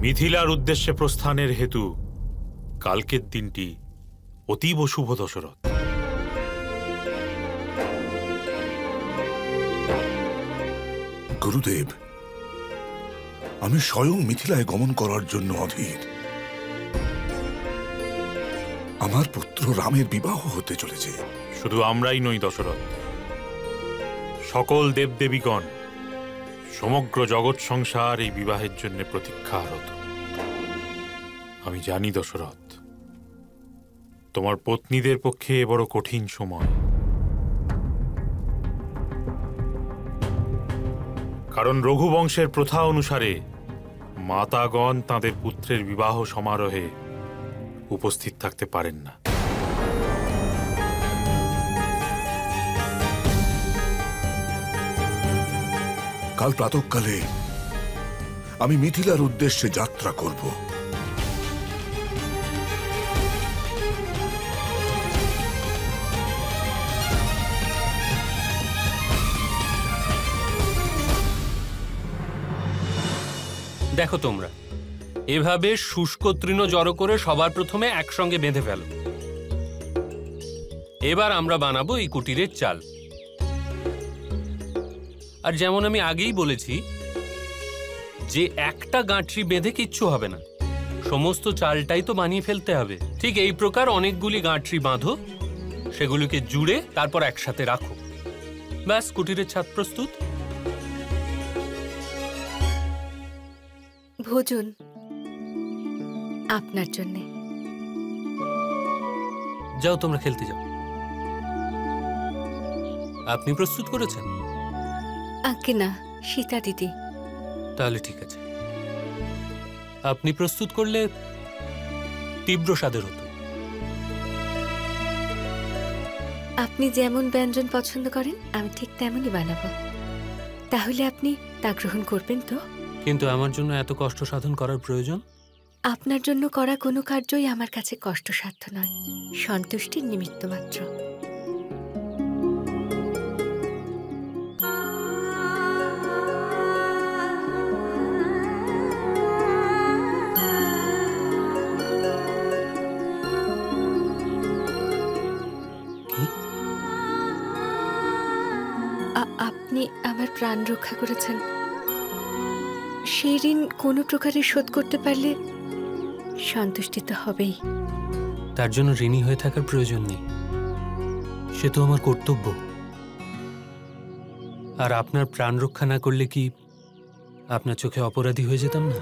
মিথিলার উদ্দেশ্যে প্রস্থানের হেতু কালকের দিনটি অতীব শুভ দশরথ। গুরুদেব, আমি স্বয়ং মিথিলায় গমন করার জন্য অধীর। আমার পুত্র রামের বিবাহ হতে চলেছে। শুধু আমরাই নই দশরথ, সকল দেবদেবীগণ, সমগ্র জগৎ সংসার এই বিবাহের জন্য প্রতীক্ষারত। আমি জানি দশরথ, তোমার পত্নীদের পক্ষে এ বড় কঠিন সময়, কারণ রঘুবংশের প্রথা অনুসারে মাতাগণ তাঁদের পুত্রের বিবাহ সমারোহে উপস্থিত থাকতে পারেন না। কাল প্রাতঃকালে আমি মিথিলার উদ্দেশ্যে যাত্রা করব। দেখো তোমরা, এভাবে শুষ্ক তৃণ জড়ো করে সবার প্রথমে একসঙ্গে বেঁধে ফেলো। এবার আমরা বানাবো এই কুটিরের চাল। আর যেমন আমি আগেই বলেছি যে একটা গাঁঠরি বেঁধে কিচ্ছু হবে না, সমস্ত চালটাই তো বানিয়ে ফেলতে হবে। ঠিক এই প্রকার অনেকগুলি গাঁঠরি বাঁধো, সেগুলিকে জুড়ে তারপর একসাথে রাখো। ব্যাস, কুটিরের ছাদ প্রস্তুত। ভোজন আপনার জন্যে। যাও, তোমরা খেলতে যাও। আপনি প্রস্তুত করেছেন? আজ্ঞে না, সীতা দিদি। তাহলে ঠিক আছে, আপনি প্রস্তুত করলে তীব্র স্বাদের হতো। আপনি যেমন ব্যঞ্জন পছন্দ করেন আমি ঠিক তেমনই বানাবো। তাহলে আপনি তা গ্রহণ করবেন তো? কিন্তু আমার জন্য এত কষ্ট সাধন করার প্রয়োজন? আপনার জন্য করা কোনো কার্যই আমার কাছে কষ্টসাধ্য নয়, সন্তুষ্টির নিমিত্ত মাত্র। আপনি আমার প্রাণ রক্ষা করেছেন, সেই ঋণ কোনো প্রকারে শোধ করতে পারলে সন্তুষ্টি তো হবেই। তার জন্য ঋণী হয়ে থাকার প্রয়োজন নেই, সে তো আমার কর্তব্য। আর আপনার প্রাণ রক্ষা না করলে কি আপনার চোখে অপরাধী হয়ে যেতাম না?